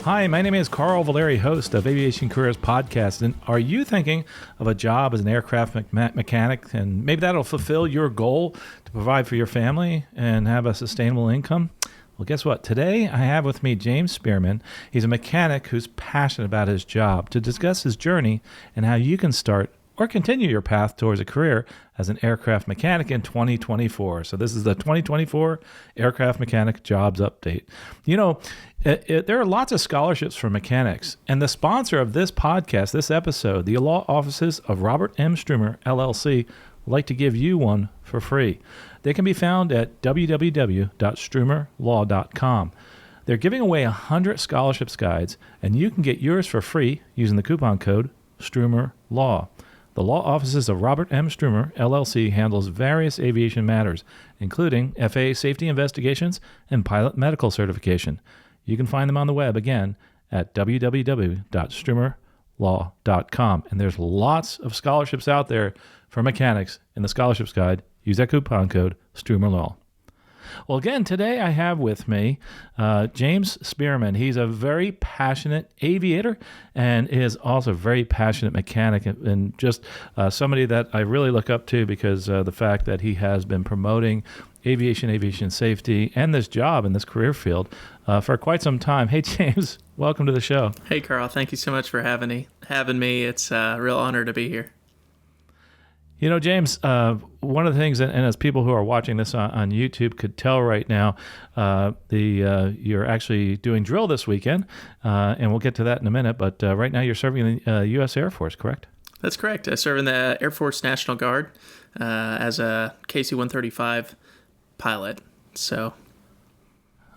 Hi, my name is Carl Valeri, host of Aviation Careers Podcast. And are you thinking of a job as an aircraft mechanic, and maybe that'll fulfill your goal to provide for your family and have a sustainable income? Well, guess what? Today I have with me James Spearman. He's a mechanic who's passionate about his job, to discuss his journey and how you can start or continue your path towards a career as an aircraft mechanic in 2024. So this is the 2024 Aircraft Mechanic Jobs Update. You know, there are lots of scholarships for mechanics, and the sponsor of this podcast, this episode, the law offices of Robert M. Strumer, LLC, would like to give you one for free. They can be found at www.strumerlaw.com. They're giving away 100 scholarships guides, and you can get yours for free using the coupon code StrumerLaw. The law offices of Robert M. Strumer, LLC, handles various aviation matters, including FAA safety investigations and pilot medical certification. You can find them on the web, again, at www.strumerlaw.com. And there's lots of scholarships out there for mechanics in the scholarships guide. Use that coupon code StrumerLaw. Well, again, today I have with me James Spearman. He's a very passionate aviator and is also a very passionate mechanic, and just somebody that I really look up to because the fact that he has been promoting aviation safety, and this job in this career field for quite some time. Hey, James, welcome to the show. Hey, Carl. Thank you so much for having me. It's a real honor to be here. You know, James, one of the things, and as people who are watching this on YouTube could tell right now, you're actually doing drill this weekend, and we'll get to that in a minute. But right now you're serving the U.S. Air Force, correct? That's correct. I serve in the Air Force National Guard as a KC-135 pilot. So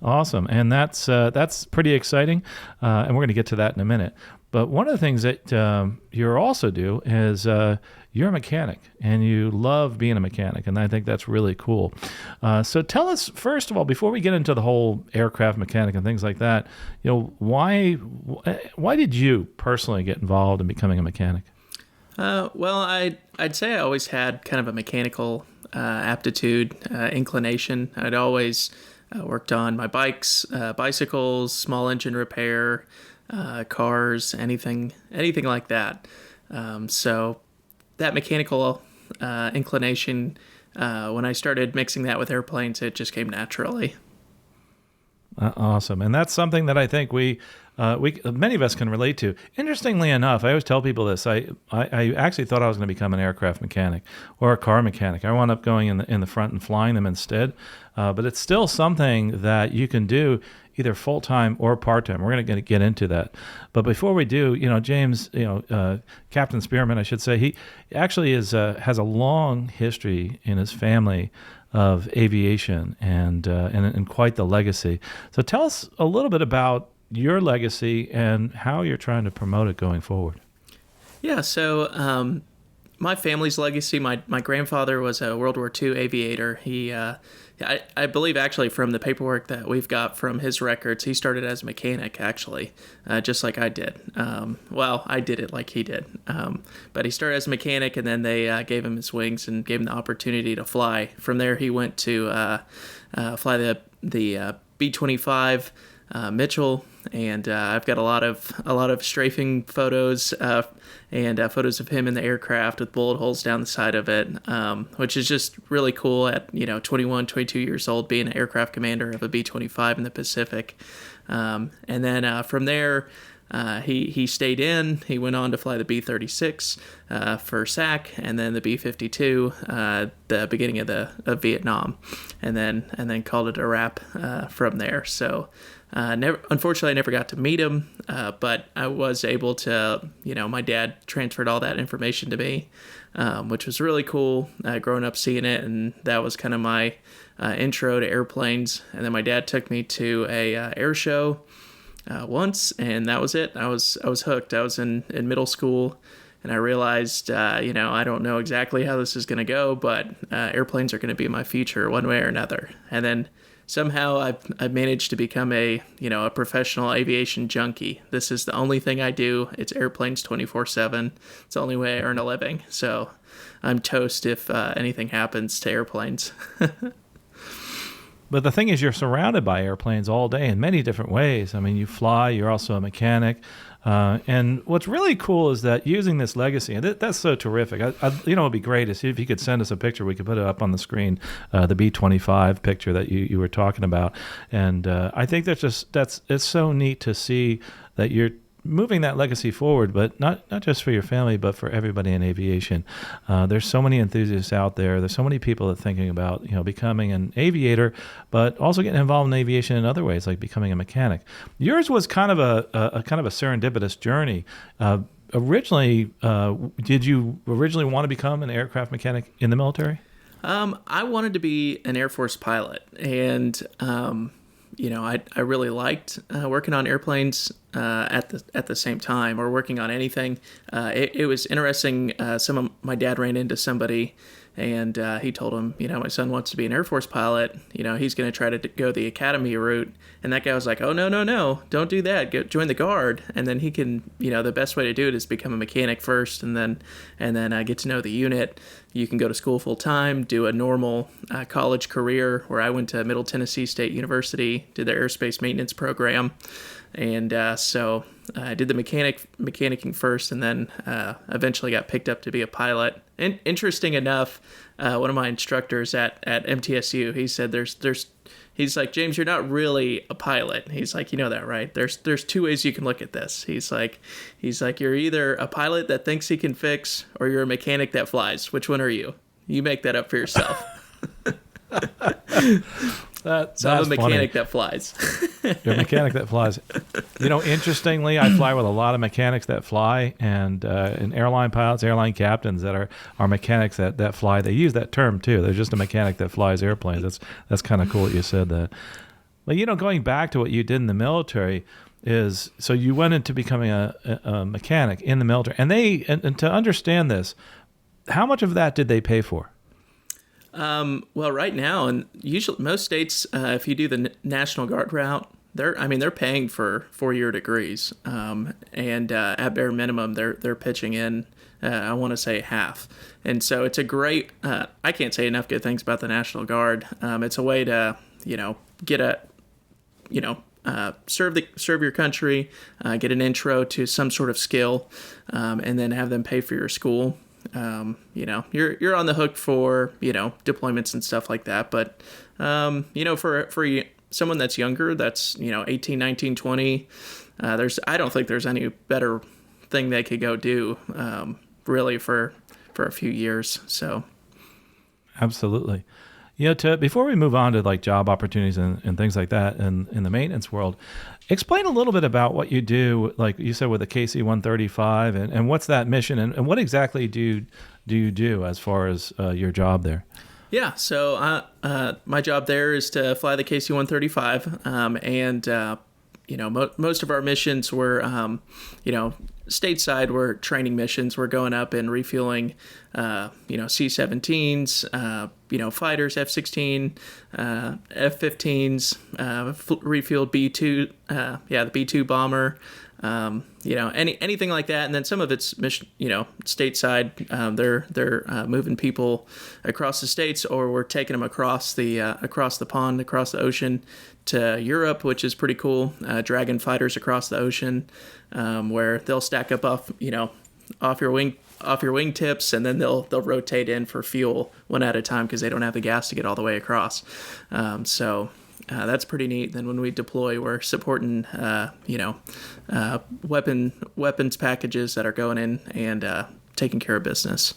awesome, and that's pretty exciting, and we're going to get to that in a minute. But one of the things that you also do is you're a mechanic, and you love being a mechanic, and I think that's really cool. So tell us, first of all, before we get into the whole aircraft mechanic and things like that, you know, why did you personally get involved in becoming a mechanic? Well, I'd say I always had kind of a mechanical aptitude, inclination. I'd always worked on my bikes, bicycles, small engine repair, cars, anything like that. So that mechanical inclination, when I started mixing that with airplanes, it just came naturally. Awesome. And that's something that I think we many of us can relate to. Interestingly enough, I always tell people this. I actually thought I was going to become an aircraft mechanic or a car mechanic. I wound up going in the front and flying them instead. But it's still something that you can do either full-time or part-time. We're going to get into that. But before we do, you know, James, Captain Spearman, I should say, he actually has a long history in his family of aviation and quite the legacy. So tell us a little bit about your legacy and how you're trying to promote it going forward. Yeah, so my family's legacy, my grandfather was a World War II aviator. He, I believe actually from the paperwork that we've got from his records, he started as a mechanic actually, just like I did. Well, I did it like he did. But he started as a mechanic, and then they gave him his wings and gave him the opportunity to fly. From there, he went to fly the B-25 Mitchell, and I've got a lot of strafing photos and photos of him in the aircraft with bullet holes down the side of it, which is just really cool at 21, 22 years old, being an aircraft commander of a B-25 in the Pacific. And then from there, he stayed in. He went on to fly the B-36 for SAC, and then the B-52 the beginning of Vietnam, and then called it a wrap from there. So unfortunately, I never got to meet him, but I was able to, my dad transferred all that information to me, which was really cool, growing up seeing it, and that was kind of my intro to airplanes. And then my dad took me to a air show once, and that was it. I was hooked. I was in middle school, and I realized, I don't know exactly how this is going to go, but airplanes are going to be my future one way or another. And then somehow I've managed to become a professional aviation junkie. This is the only thing I do. It's airplanes 24/7. It's the only way I earn a living. So I'm toast if anything happens to airplanes. But the thing is, you're surrounded by airplanes all day in many different ways. I mean, you fly, you're also a mechanic. And what's really cool is that using this legacy, and that's so terrific. It would be great if you could send us a picture. We could put it up on the screen, the B-25 picture that you were talking about. And I think it's so neat to see that you're moving that legacy forward, but not just for your family, but for everybody in aviation. There's so many enthusiasts out there. There's so many people that are thinking about, becoming an aviator, but also getting involved in aviation in other ways, like becoming a mechanic. Yours was kind of a serendipitous journey. Originally, did you originally want to become an aircraft mechanic in the military? I wanted to be an Air Force pilot, and I really liked working on airplanes at the same time, or working on anything. It was interesting. My dad ran into somebody, and he told him, my son wants to be an Air Force pilot. He's going to try to go the academy route. And that guy was like, oh, no, don't do that. Join the Guard. And then he can, the best way to do it is become a mechanic first, and then get to know the unit. You can go to school full time, do a normal college career, where I went to Middle Tennessee State University, did their aerospace maintenance program. And so I did the mechanicking first, and then eventually got picked up to be a pilot. And interesting enough, one of my instructors at MTSU, he said he's like, James, you're not really a pilot. He's like, you know that, right? There's two ways you can look at this. He's like, you're either a pilot that thinks he can fix, or you're a mechanic that flies. Which one are you? You make that up for yourself. So I'm a mechanic that flies. You're a mechanic that flies. Interestingly, I fly with a lot of mechanics that fly, and airline pilots, airline captains that are mechanics that fly. They use that term too. They're just a mechanic that flies airplanes. That's kind of cool that you said that. But going back to what you did in the military is, so you went into becoming a mechanic in the military, and to understand this, how much of that did they pay for? Well, right now, and usually most states, if you do the National Guard route, they're paying for 4-year degrees, and at bare minimum, they're pitching in, I want to say half, and so it's a great. I can't say enough good things about the National Guard. It's a way to get serve your country, get an intro to some sort of skill, and then have them pay for your school. You're on the hook for, deployments and stuff like that. But, for someone that's younger, that's, 18, 19, 20, I don't think there's any better thing they could go do, really for a few years. So. Absolutely. Before we move on to like job opportunities and things like that in the maintenance world, explain a little bit about what you do, like you said with the KC-135, and what's that mission, and what exactly do you do as far as your job there? Yeah, so my job there is to fly the KC-135, and most of our missions were, stateside were training missions. We're going up and refueling, C-17s, fighters, F-16, F-15s, refueled B-2, the B-2 bomber, anything like that. And then some of it's mission, stateside. They're moving people across the states, or we're taking them across the pond, across the ocean to Europe, which is pretty cool. Dragon fighters across the ocean, where they'll stack up off your wingtips, and then they'll rotate in for fuel one at a time because they don't have the gas to get all the way across. So that's pretty neat. Then when we deploy, we're supporting weapons packages that are going in and taking care of business.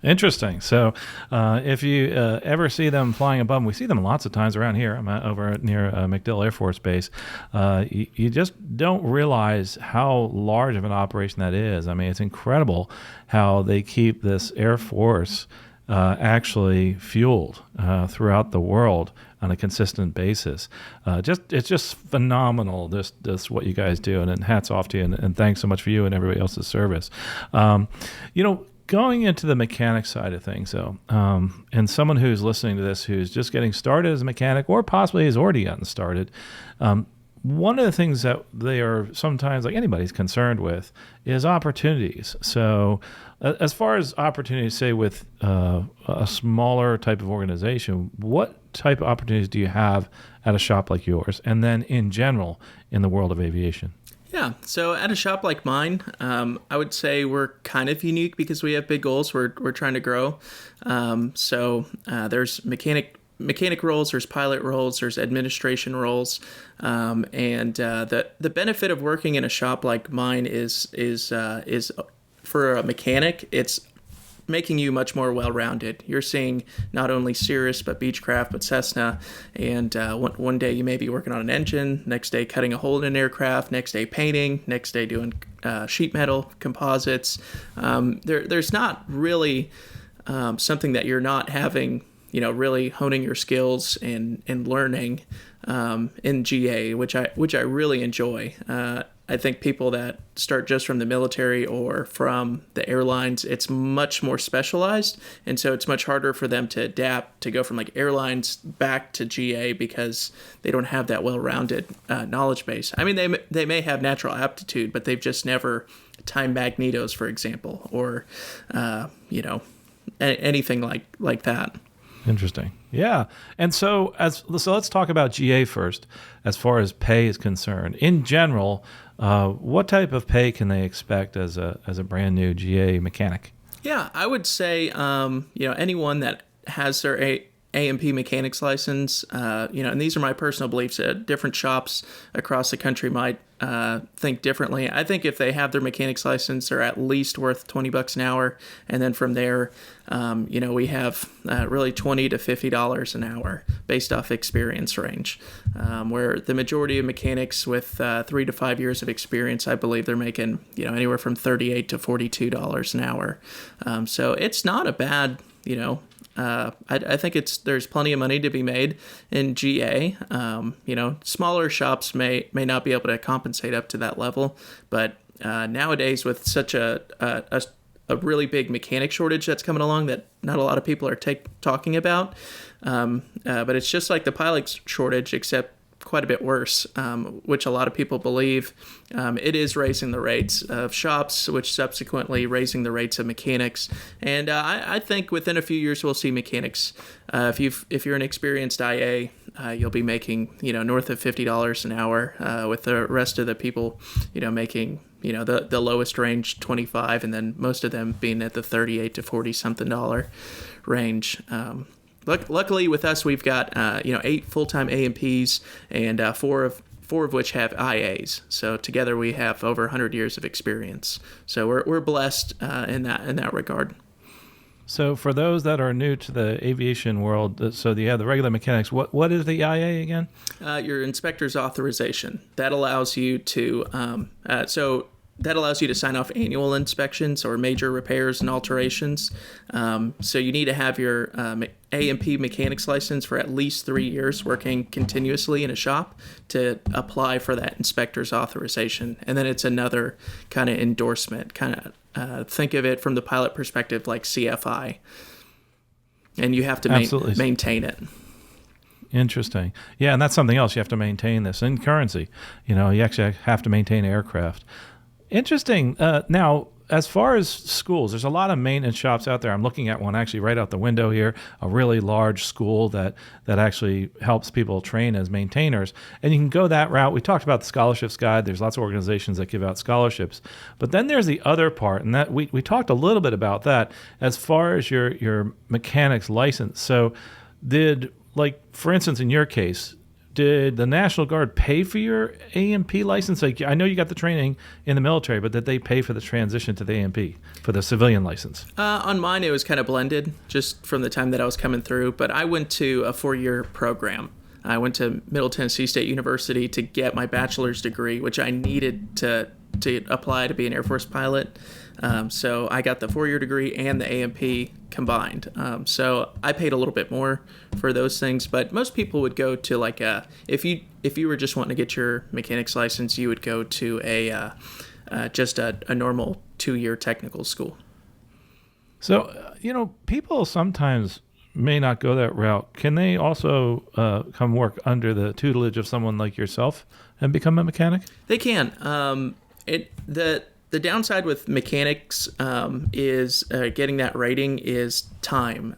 Interesting. So if you ever see them flying above them, we see them lots of times around here. I'm over near MacDill Air Force Base. You just don't realize how large of an operation that is. I mean, it's incredible how they keep this Air Force actually fueled throughout the world on a consistent basis. It's just phenomenal, this what you guys do, and hats off to you, and thanks so much for you and everybody else's service. Going into the mechanic side of things, though, and someone who's listening to this who's just getting started as a mechanic, or possibly has already gotten started, one of the things that they are sometimes, like anybody's concerned with, is opportunities. So As far as opportunities, say with a smaller type of organization, what type of opportunities do you have at a shop like yours, and then in general in the world of aviation? Yeah, so at a shop like mine, I would say we're kind of unique because we have big goals. We're trying to grow. There's mechanic roles, there's pilot roles, there's administration roles, and the benefit of working in a shop like mine is for a mechanic, it's making you much more well-rounded. You're seeing not only Cirrus, but Beechcraft, but Cessna, and one day you may be working on an engine, next day cutting a hole in an aircraft, next day painting, next day doing sheet metal, composites. There's not really something that you're not having, really honing your skills and learning in GA, which I really enjoy. I think people that start just from the military or from the airlines, it's much more specialized. And so it's much harder for them to adapt to go from like airlines back to GA because they don't have that well-rounded knowledge base. I mean, they may have natural aptitude, but they've just never timed magnetos, for example, or, anything like that. Interesting. Yeah. And so let's talk about GA first as far as pay is concerned. In general, what type of pay can they expect as a brand new GA mechanic? Yeah, I would say anyone that has their A&P mechanics license, and these are my personal beliefs. Different shops across the country might think differently. I think if they have their mechanics license, they're at least worth $20 an hour, and then from there, we have really $20 to $50 an hour based off experience range. Where the majority of mechanics with 3 to 5 years of experience, I believe they're making anywhere from $38 to $42 an hour. So it's not a bad I think there's plenty of money to be made in GA. Smaller shops may not be able to compensate up to that level, but nowadays with such a really big mechanic shortage that's coming along that not a lot of people are talking about, but it's just like the pilot shortage, except quite a bit worse, which a lot of people believe. It is raising the rates of shops, which subsequently raising the rates of mechanics. And I think within a few years we'll see mechanics. If you're an experienced IA, you'll be making north of $50 an hour, with the rest of the people making the lowest range 25, and then most of them being at the 38 to 40 something dollar range. Luckily, with us, we've got 8 full-time A&Ps and four of which have IAs. So together we have over 100 years of experience. So we're blessed in that regard. So for those that are new to the aviation world, so you have the regular mechanics. What is the IA again? Your inspector's authorization. That allows you to that allows you to sign off annual inspections or major repairs and alterations. So you need to have your A&P mechanics license for at least 3 years working continuously in a shop to apply for that inspector's authorization. And then it's another kind of endorsement, think of it from the pilot perspective like CFI. And you have to maintain it. Interesting. Yeah, and that's something else. You have to maintain this in currency. You actually have to maintain aircraft. Interesting. Now, as far as schools, there's a lot of maintenance shops out there. I'm looking at one actually right out the window here, a really large school that actually helps people train as maintainers. And you can go that route. We talked about the scholarships guide. There's lots of organizations that give out scholarships. But then there's the other part, and that we talked a little bit about that as far as your mechanics license. So for instance, in your case, did the National Guard pay for your A&P license? Like, I know you got the training in the military, but did they pay for the transition to the A&P for the civilian license? On mine, it was kind of blended just from the time that I was coming through. But I went to a 4-year program. I went to Middle Tennessee State University to get my bachelor's degree, which I needed to apply to be an Air Force pilot. So I got the 4-year degree and the A&P combined. So I paid a little bit more for those things, but most people would go to if you were just wanting to get your mechanics license, you would go to just a normal 2-year technical school. So, people sometimes may not go that route. Can they also come work under the tutelage of someone like yourself and become a mechanic? They can. The downside with mechanics is getting that rating is time.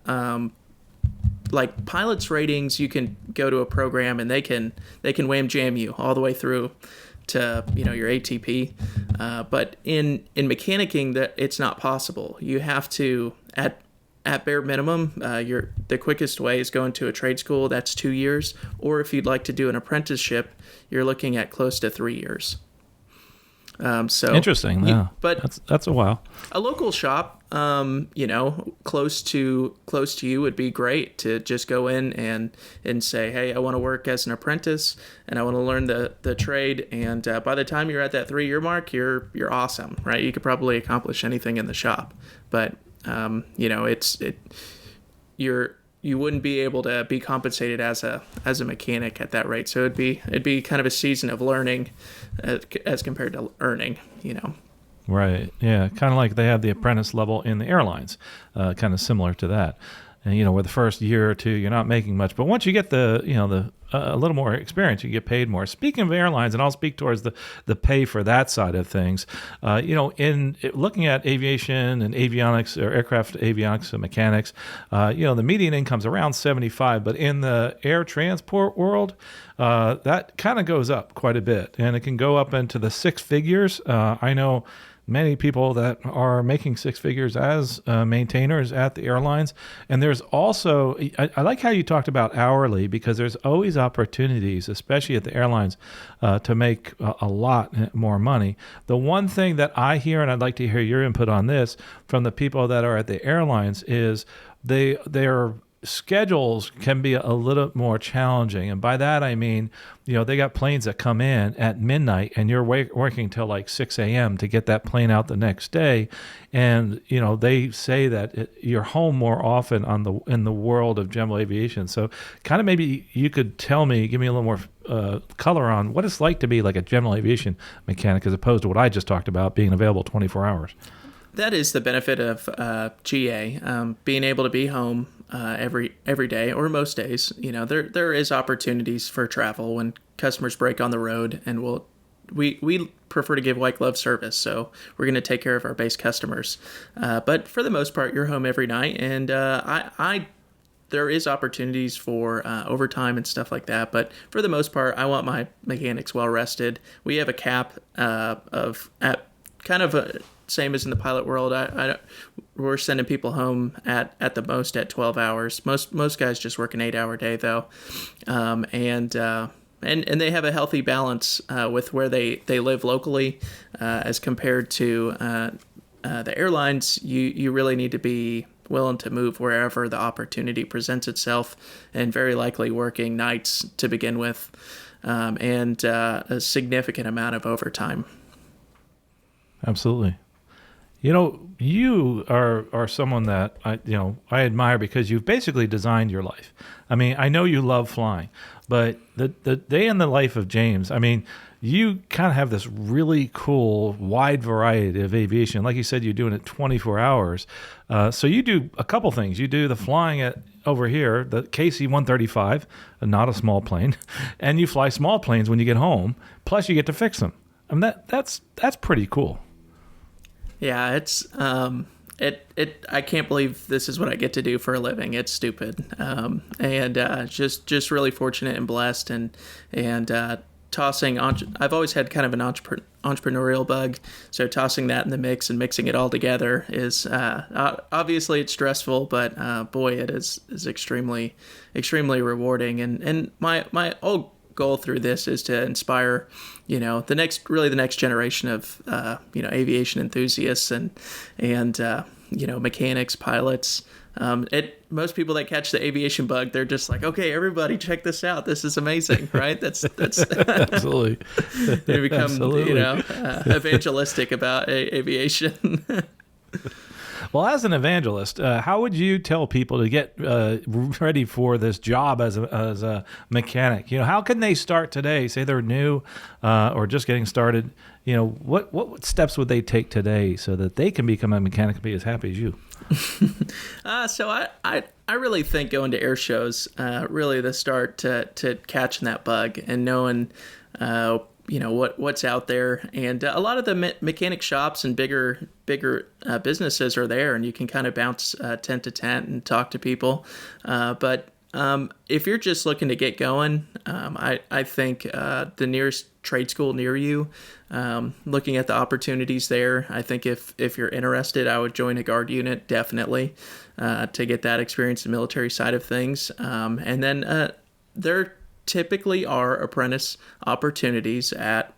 Like pilots ratings, you can go to a program and they can wham jam you all the way through to your ATP. But in mechanicking, that it's not possible. You have to at bare minimum, the quickest way is going to a trade school. That's 2 years. Or if you'd like to do an apprenticeship, you're looking at close to 3 years. So interesting. Yeah, but that's a while. A local shop, close to you would be great to just go in and say, hey, I want to work as an apprentice and I want to learn the trade. And by the time you're at that 3 year mark, you're awesome, right? You could probably accomplish anything in the shop, but you wouldn't be able to be compensated as a mechanic at that rate. So it'd be kind of a season of learning as compared to earning, Right. Yeah. Kind of like they have the apprentice level in the airlines, kind of similar to that. And, where the first year or two, you're not making much. But once you get a little more experience, you get paid more. Speaking of airlines, and I'll speak towards the pay for that side of things, in looking at aviation and avionics or aircraft avionics and mechanics, the median income's around 75, but in the air transport world, that kind of goes up quite a bit, and it can go up into the six figures. I know many people that are making six figures as maintainers at the airlines. And there's also, I like how you talked about hourly, because there's always opportunities, especially at the airlines, to make a lot more money. The one thing that I hear, and I'd like to hear your input on this from the people that are at the airlines, is their schedules can be a little more challenging. And by that, I mean, they got planes that come in at midnight and you're working till like 6 a.m. to get that plane out the next day. And, they say that you're home more often in the world of general aviation. So kind of maybe you could give me a little more color on what it's like to be like a general aviation mechanic as opposed to what I just talked about, being available 24 hours. That is the benefit of GA, being able to be home every day or most days. There is opportunities for travel when customers break on the road, and we prefer to give white glove service, so we're going to take care of our base customers. But for the most part, you're home every night, and there is opportunities for overtime and stuff like that. But for the most part, I want my mechanics well rested. We have a cap same as in the pilot world. We're sending people home at the most at 12 hours. Most guys just work an 8-hour day though, and they have a healthy balance with where they live locally as compared to the airlines. You really need to be willing to move wherever the opportunity presents itself, and very likely working nights to begin with, and a significant amount of overtime. Absolutely. You are someone that I admire because you've basically designed your life. I mean, I know you love flying, but the day in the life of James, I mean, you kind of have this really cool wide variety of aviation. Like you said, you're doing it 24 hours. So you do a couple things. You do the flying over here, the KC-135, not a small plane, and you fly small planes when you get home. Plus, you get to fix them. I mean, that's pretty cool. Yeah, it's I can't believe this is what I get to do for a living. It's stupid, and just really fortunate and blessed, and tossing. I've always had kind of an entrepreneurial bug, so tossing that in the mix and mixing it all together is obviously it's stressful, but boy, it is extremely rewarding. And my whole goal through this is to inspire the next generation of aviation enthusiasts and mechanics, pilots. Most people that catch the aviation bug, they're just like, okay, everybody check this out, this is amazing, right? That's Absolutely. They become Absolutely. Evangelistic about aviation. Well, as an evangelist, how would you tell people to get ready for this job as a mechanic? How can they start today? Say they're new or just getting started. What steps would they take today so that they can become a mechanic and be as happy as you? So I really think going to air shows really the start to catching that bug and knowing what's out there, and a lot of the mechanic shops and bigger businesses are there, and you can kind of bounce tent to tent and talk to people. But if you're just looking to get going, I think the nearest trade school near you, looking at the opportunities there, I think if you're interested, I would join a guard unit definitely to get that experience in the military side of things. And then there typically are apprentice opportunities at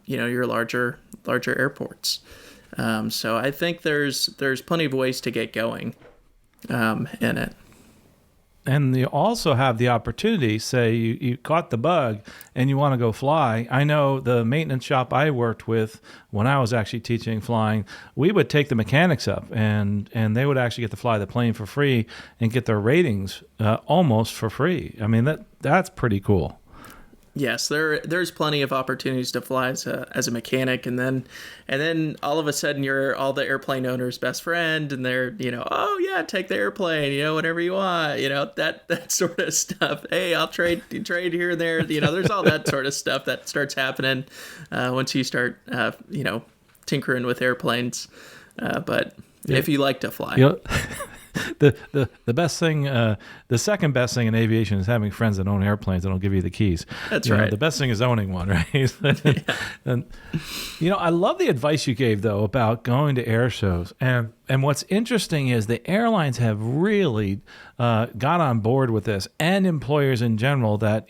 your larger airports. So I think there's plenty of ways to get going in it. And you also have the opportunity, say you caught the bug and you want to go fly. I know the maintenance shop I worked with when I was actually teaching flying, we would take the mechanics up and they would actually get to fly the plane for free and get their ratings almost for free. I mean, that's pretty cool. Yes, there's plenty of opportunities to fly as a mechanic, and then all of a sudden you're all the airplane owner's best friend, and they're oh yeah, take the airplane, whatever you want, that sort of stuff. Hey, I'll trade here and there, there's all that sort of stuff that starts happening once you start tinkering with airplanes. But if you like to fly. The best thing, the second best thing in aviation is having friends that own airplanes that don't give you the keys. That's right. The best thing is owning one, right? Yeah. And I love the advice you gave though about going to air shows. And what's interesting is the airlines have really got on board with this, and employers in general, that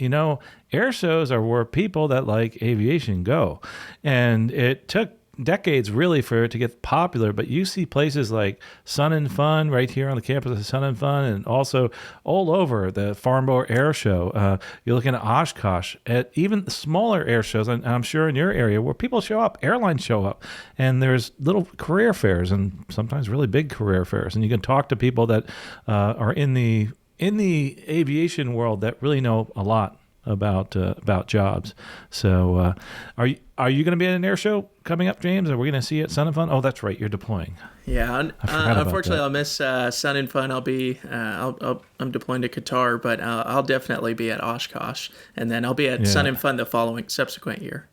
air shows are where people that like aviation go. And it took decades really for it to get popular, but you see places like Sun and Fun right here on the campus of Sun and Fun, and also all over the Farnborough Air Show. You're looking at Oshkosh, at even smaller air shows, and I'm sure in your area where people show up, airlines show up, and there's little career fairs and sometimes really big career fairs, and you can talk to people that are in the aviation world that really know a lot about jobs. So are you going to be at an air show coming up, James? Are we going to see you at Sun and Fun? Oh, that's right, you're deploying. Yeah, unfortunately I'll miss Sun and Fun. I'll be I'm deploying to Qatar, but I'll definitely be at Oshkosh, and then I'll be at Sun and Fun the subsequent year.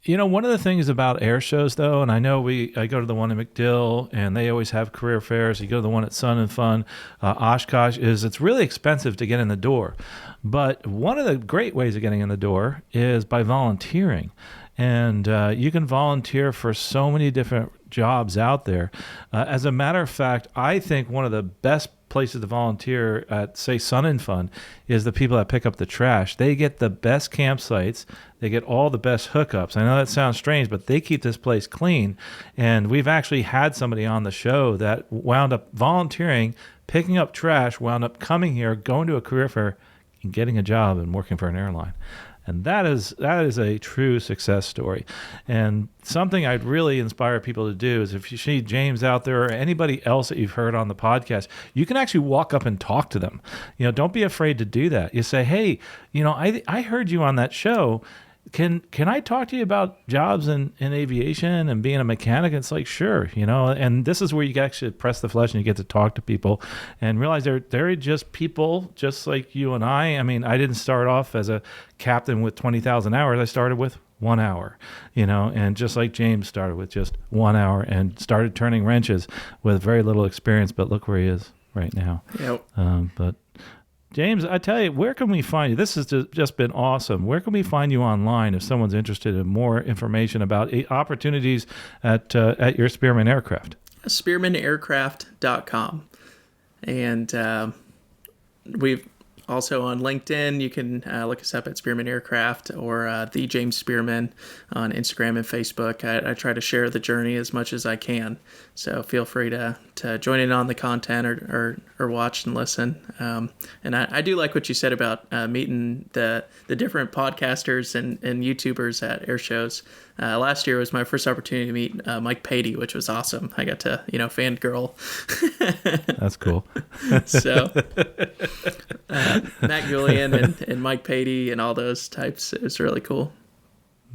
One of the things about air shows, though, and I know I go to the one in MacDill, and they always have career fairs. You go to the one at Sun and Fun, Oshkosh, it's really expensive to get in the door. But one of the great ways of getting in the door is by volunteering. And you can volunteer for so many different jobs out there. As a matter of fact, I think one of the best places to volunteer at, say, Sun and Fun, is the people that pick up the trash. They get the best campsites. They get all the best hookups. I know that sounds strange, but they keep this place clean. And we've actually had somebody on the show that wound up volunteering, picking up trash, wound up coming here, going to a career fair, and getting a job and working for an airline. And that is a true success story. And something I'd really inspire people to do is, if you see James out there or anybody else that you've heard on the podcast, you can actually walk up and talk to them. Don't be afraid to do that. You say, hey, I heard you on that show. Can I talk to you about jobs in aviation and being a mechanic? It's like, sure, and this is where you actually press the flesh and you get to talk to people and realize they're just people just like you and I. I mean, I didn't start off as a captain with 20,000 hours. I started with 1 hour, and just like James started with just 1 hour and started turning wrenches with very little experience, but look where he is right now. Yep. But James, I tell you, where can we find you? This has just been awesome. Where can we find you online if someone's interested in more information about opportunities at your Spearman Aircraft? SpearmanAircraft.com. And we've also on LinkedIn. You can look us up at Spearman Aircraft or the James Spearman on Instagram and Facebook. I try to share the journey as much as I can. So feel free to join in on the content or watch and listen. And I do like what you said about meeting the different podcasters and YouTubers at air shows. Last year was my first opportunity to meet Mike Patey, which was awesome. I got to, fangirl. That's cool. So Matt Gillian and Mike Patey and all those types, it was really cool.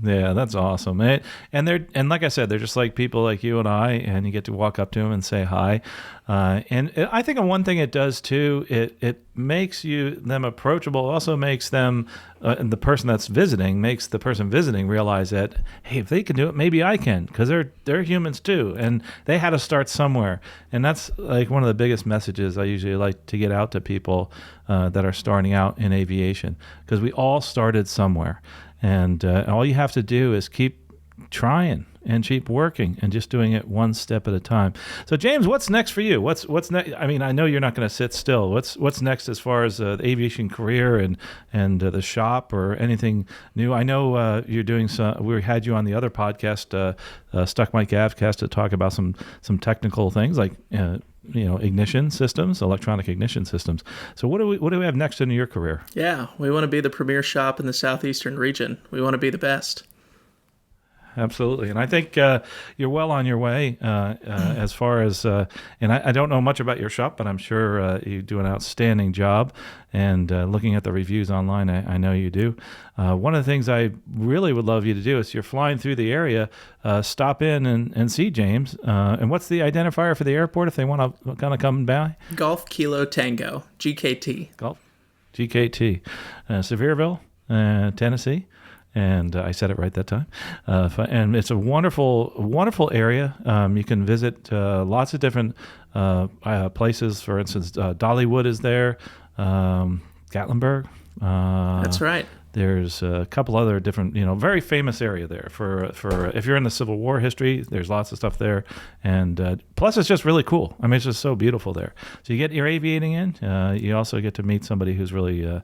Yeah, that's awesome. And like I said, they're just like people like you and I, and you get to walk up to them and say hi. And I think one thing it does too, it makes them approachable. Also makes them, and the person that's visiting makes the person visiting realize that, hey, if they can do it, maybe I can, because they're humans too, and they had to start somewhere. And that's like one of the biggest messages I usually like to get out to people that are starting out in aviation, because we all started somewhere, and all you have to do is keep trying and keep working and just doing it one step at a time. So James, what's next for you? What's next? I mean, I know you're not going to sit still. What's next as far as the aviation career and the shop or anything new? I know you're doing some. We had you on the other podcast, Stuck Mike Avcast, to talk about some technical things like ignition systems, electronic ignition systems. So what do we have next in your career? Yeah, we want to be the premier shop in the southeastern region. We want to be the best. Absolutely. And I think you're well on your way as far as, and I don't know much about your shop, but I'm sure you do an outstanding job. And looking at the reviews online, I know you do. One of the things I really would love you to do is, you're flying through the area, stop in and see James. And what's the identifier for the airport if they want to kind of come by? Golf Kilo Tango, GKT. Golf, GKT. Sevierville, Tennessee. And I said it right that time. And it's a wonderful, wonderful area. You can visit lots of different places. For instance, Dollywood is there, Gatlinburg. That's right. There's a couple other different, very famous area there for if you're in the Civil War history. There's lots of stuff there, and plus it's just really cool. I mean, it's just so beautiful there. So you get your aviating in. You also get to meet somebody who's really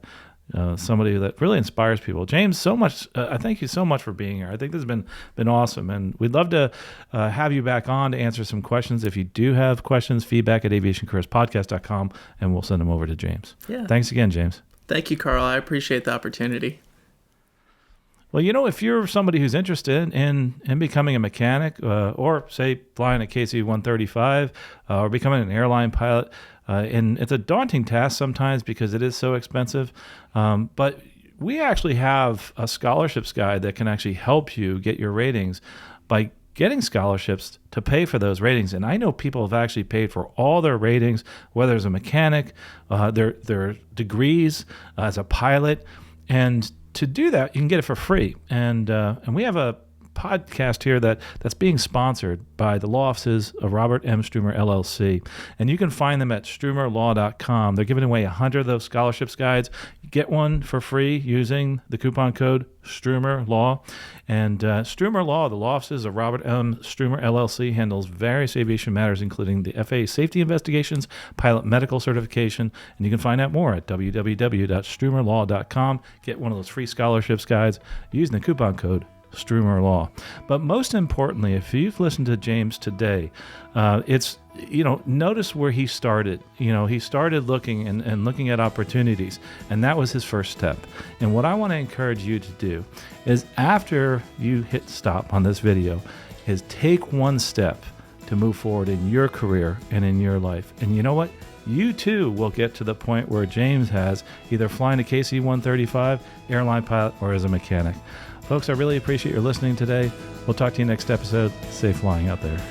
somebody that really inspires people. James, so much. I thank you so much for being here. I think this has been awesome, and we'd love to have you back on to answer some questions. If you do have questions, feedback at aviationcareerspodcast.com, and we'll send them over to James. Yeah. Thanks again, James. Thank you, Carl. I appreciate the opportunity. Well, if you're somebody who's interested in becoming a mechanic, or say flying a KC-135, or becoming an airline pilot, and it's a daunting task sometimes because it is so expensive, but we actually have a scholarships guide that can actually help you get your ratings by getting scholarships to pay for those ratings. And I know people have actually paid for all their ratings, whether as a mechanic, their degrees as a pilot, and to do that, you can get it for free. And we have a podcast here that's being sponsored by the law offices of Robert M. Strumer, LLC. And you can find them at strumerlaw.com. They're giving away 100 of those scholarships guides. You get one for free using the coupon code StrumerLaw. And Strumer Law, the law offices of Robert M. Strumer, LLC, handles various aviation matters, including the FAA safety investigations, pilot medical certification. And you can find out more at www.strumerlaw.com. Get one of those free scholarships guides using the coupon code Strumer Law. But most importantly, if you've listened to James today, it's, notice where he started. He started looking and looking at opportunities, and that was his first step. And what I want to encourage you to do is, after you hit stop on this video, is take one step to move forward in your career and in your life. And you know what? You too will get to the point where James has, either flying a KC-135, airline pilot, or as a mechanic. Folks, I really appreciate your listening today. We'll talk to you next episode. Safe flying out there.